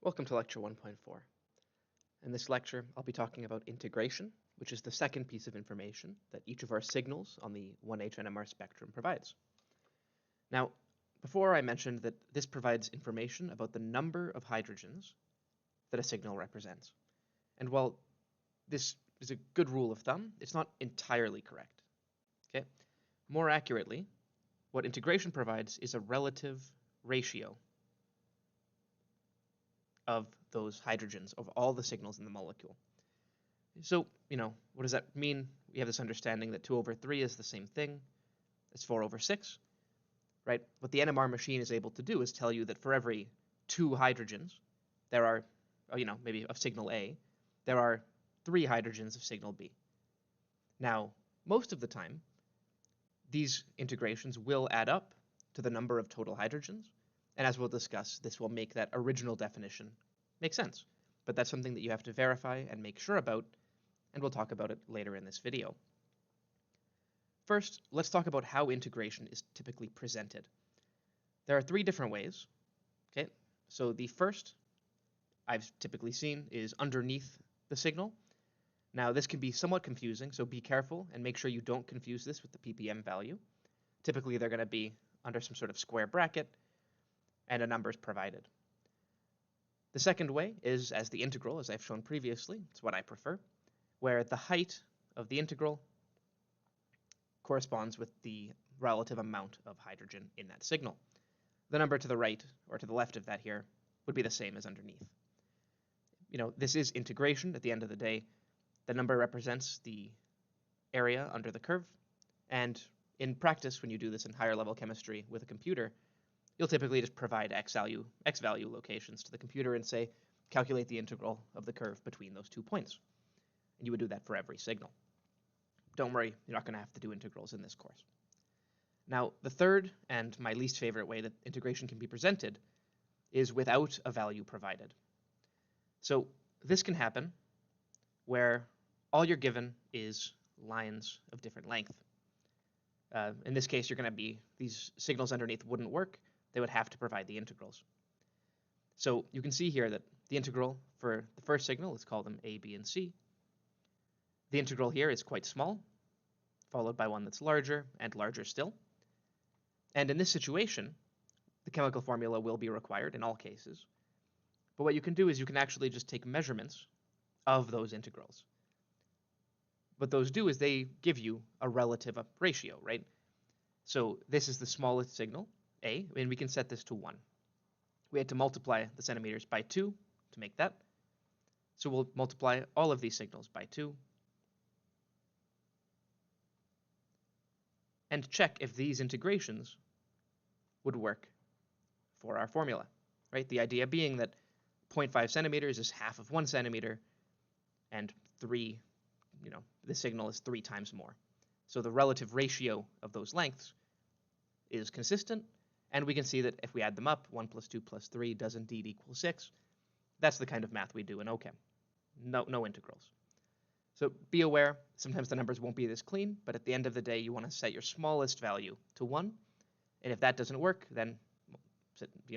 Welcome to lecture 1.4. In this lecture, I'll be talking about integration, which is the second piece of information that each of our signals on the 1H NMR spectrum provides. Now, before I mentioned that this provides information about the number of hydrogens that a signal represents. And while this is a good rule of thumb, it's not entirely correct. Okay? More accurately, what integration provides is a relative ratio of those hydrogens, of all the signals in the molecule. So, what does that mean? We have this understanding that 2 over 3 is the same thing as 4 over 6, right? What the NMR machine is able to do is tell you that for every 2 hydrogens, there are, maybe of signal A, there are 3 hydrogens of signal B. Now, most of the time, these integrations will add up to the number of total hydrogens, and as we'll discuss, this will make that original definition make sense. But that's something that you have to verify and make sure about, and we'll talk about it later in this video. First, let's talk about how integration is typically presented. There are 3 different ways. Okay, so the first I've typically seen is underneath the signal. Now, this can be somewhat confusing, so be careful and make sure you don't confuse this with the ppm value. Typically, they're going to be under some sort of square bracket, and a number is provided. The second way is as the integral, as I've shown previously. It's what I prefer, where the height of the integral corresponds with the relative amount of hydrogen in that signal. The number to the right or to the left of that here would be the same as underneath. This is integration at the end of the day. The number represents the area under the curve, and in practice, when you do this in higher level chemistry with a computer, you'll typically just provide x value locations to the computer and say, calculate the integral of the curve between those 2 points. And you would do that for every signal. Don't worry, you're not going to have to do integrals in this course. Now, the third and my least favorite way that integration can be presented is without a value provided. So this can happen where all you're given is lines of different length. In this case, these signals underneath wouldn't work. They would have to provide the integrals. So you can see here that the integral for the first signal, let's call them A, B, and C. The integral here is quite small, followed by one that's larger and larger still. And in this situation, the chemical formula will be required in all cases. But what you can do is you can actually just take measurements of those integrals. What those do is they give you a relative ratio, right? So this is the smallest signal, A, and we can set this to 1. We had to multiply the centimeters by 2 to make that. So we'll multiply all of these signals by 2 and check if these integrations would work for our formula, right? The idea being that 0.5 centimeters is half of 1 centimeter, and the signal is 3 times more. So the relative ratio of those lengths is consistent, and we can see that if we add them up, 1 plus 2 plus 3 does indeed equal 6. That's the kind of math we do in OChem. No integrals. So be aware, sometimes the numbers won't be this clean, but at the end of the day, you want to set your smallest value to 1, and if that doesn't work, then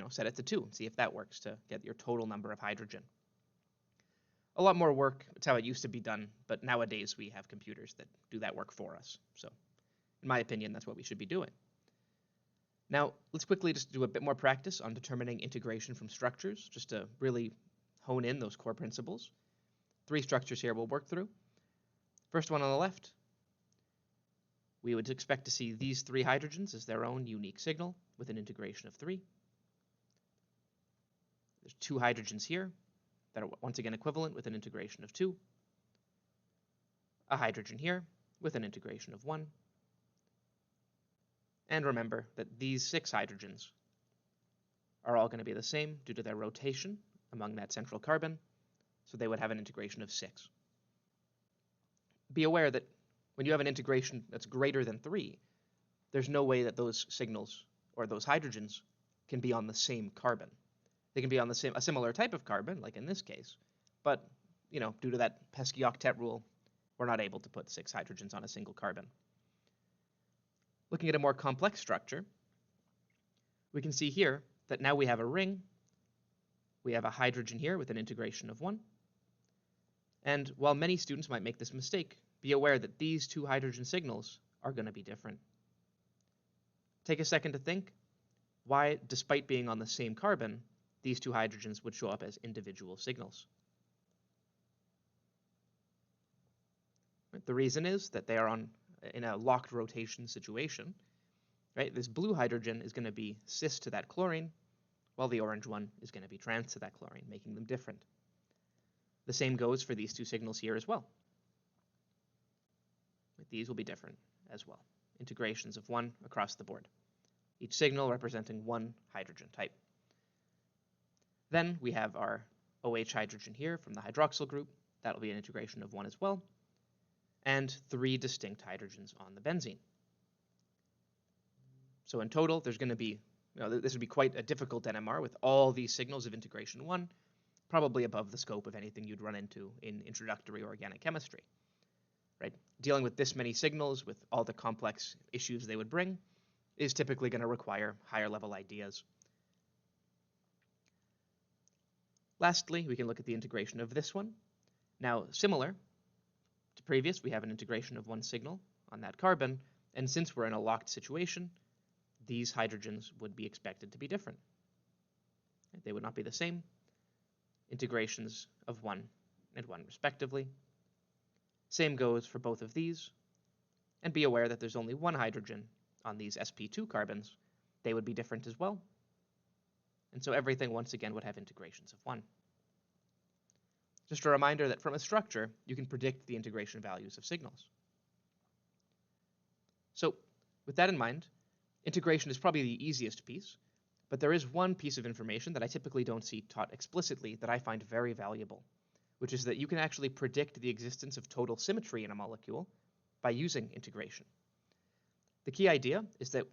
set it to 2 and see if that works to get your total number of hydrogen. A lot more work. It's how it used to be done, but nowadays we have computers that do that work for us. So in my opinion, that's what we should be doing. Now, let's quickly just do a bit more practice on determining integration from structures, just to really hone in those core principles. 3 structures here we'll work through. First one on the left, we would expect to see these 3 hydrogens as their own unique signal with an integration of 3. There's 2 hydrogens here that are once again equivalent with an integration of 2. A hydrogen here with an integration of 1. And remember that these 6 hydrogens are all going to be the same due to their rotation among that central carbon, so they would have an integration of 6. Be aware that when you have an integration that's greater than 3, there's no way that those signals or those hydrogens can be on the same carbon. They can be on a similar type of carbon, like in this case, but due to that pesky octet rule, we're not able to put 6 hydrogens on a single carbon. Looking at a more complex structure, we can see here that now we have a ring we have a hydrogen here with an integration of 1. And while many students might make this mistake, be aware that these two hydrogen signals are going to be different. Take a second to think why, despite being on the same carbon, these two hydrogens would show up as individual signals. The reason is that they are in a locked rotation situation. Right? This blue hydrogen is going to be cis to that chlorine, while the orange one is going to be trans to that chlorine, making them different. The same goes for these two signals here as well. These will be different as well. Integrations of 1 across the board. Each signal representing 1 hydrogen type. Then we have our OH hydrogen here from the hydroxyl group. That'll be an integration of 1 as well. And 3 distinct hydrogens on the benzene. So in total, there's going to be, this would be quite a difficult NMR with all these signals of integration 1, probably above the scope of anything you'd run into in introductory organic chemistry. Right? Dealing with this many signals with all the complex issues they would bring is typically going to require higher level ideas. Lastly, we can look at the integration of this one. Now, similar to previous, we have an integration of 1 signal on that carbon, and since we're in a locked situation, these hydrogens would be expected to be different. They would not be the same. Integrations of 1 and 1 respectively. Same goes for both of these. And be aware that there's only 1 hydrogen on these sp2 carbons. They would be different as well. And so everything once again would have integrations of 1. Just a reminder that from a structure, you can predict the integration values of signals. So with that in mind, integration is probably the easiest piece, but there is one piece of information that I typically don't see taught explicitly that I find very valuable, which is that you can actually predict the existence of total symmetry in a molecule by using integration. The key idea is that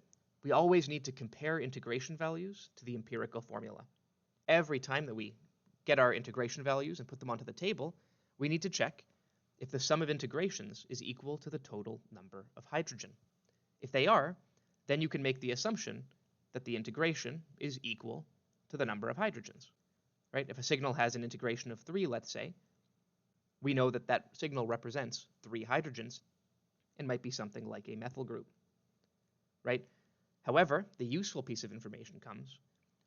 we always need to compare integration values to the empirical formula. Every time that we get our integration values and put them onto the table, we need to check if the sum of integrations is equal to the total number of hydrogen. If they are, then you can make the assumption that the integration is equal to the number of hydrogens. Right? If a signal has an integration of 3, let's say, we know that that signal represents 3 hydrogens and might be something like a methyl group. Right? However, the useful piece of information comes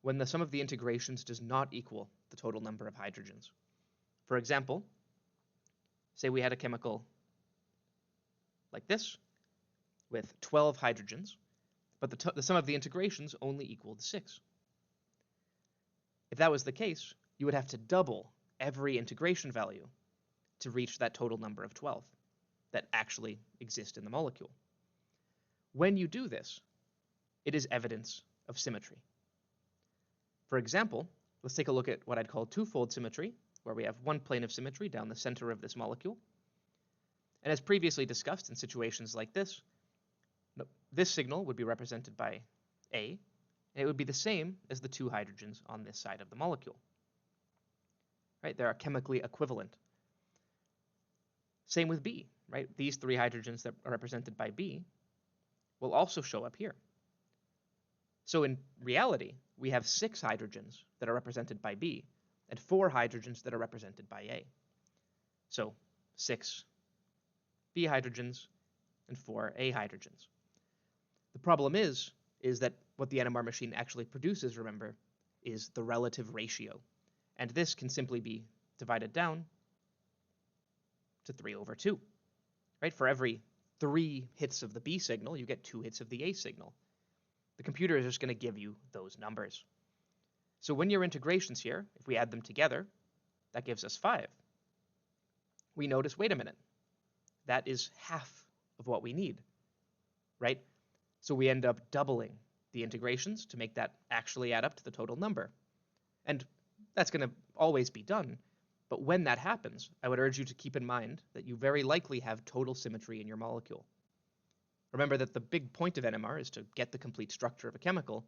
when the sum of the integrations does not equal the total number of hydrogens. For example, say we had a chemical like this with 12 hydrogens, but the sum of the integrations only equaled 6. If that was the case, you would have to double every integration value to reach that total number of 12 that actually exist in the molecule. When you do this, it is evidence of symmetry. For example, let's take a look at what I'd call twofold symmetry, where we have one plane of symmetry down the center of this molecule. And as previously discussed in situations like this signal would be represented by A, and it would be the same as the 2 hydrogens on this side of the molecule. Right? They are chemically equivalent. Same with B, right? These 3 hydrogens that are represented by B will also show up here. So in reality, we have 6 hydrogens that are represented by B and 4 hydrogens that are represented by A. So 6 B hydrogens and 4 A hydrogens. The problem is that what the NMR machine actually produces, remember, is the relative ratio. And this can simply be divided down to 3/2. Right? For every 3 hits of the B signal, you get 2 hits of the A signal. The computer is just going to give you those numbers. So when your integrations here, if we add them together, that gives us 5. We notice, wait a minute, that is half of what we need, right? So we end up doubling the integrations to make that actually add up to the total number. And that's going to always be done. But when that happens, I would urge you to keep in mind that you very likely have total symmetry in your molecule. Remember that the big point of NMR is to get the complete structure of a chemical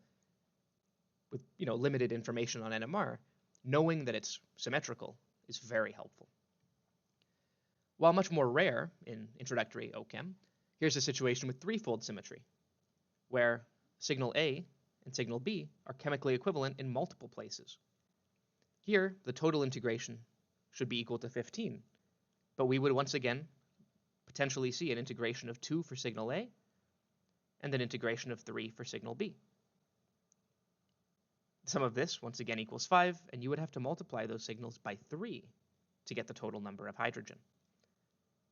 with limited information on NMR. Knowing that it's symmetrical is very helpful. While much more rare in introductory OChem, here's a situation with threefold symmetry, where signal A and signal B are chemically equivalent in multiple places. Here, the total integration should be equal to 15, but we would once again potentially see an integration of 2 for signal A and an integration of 3 for signal B. The sum of this, once again, equals 5, and you would have to multiply those signals by 3 to get the total number of hydrogen.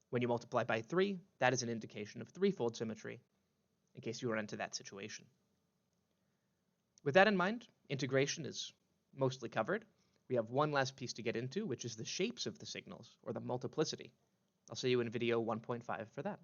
When you multiply by 3, that is an indication of threefold symmetry, in case you run into that situation. With that in mind, integration is mostly covered. We have one last piece to get into, which is the shapes of the signals, or the multiplicity. I'll see you in video 1.5 for that.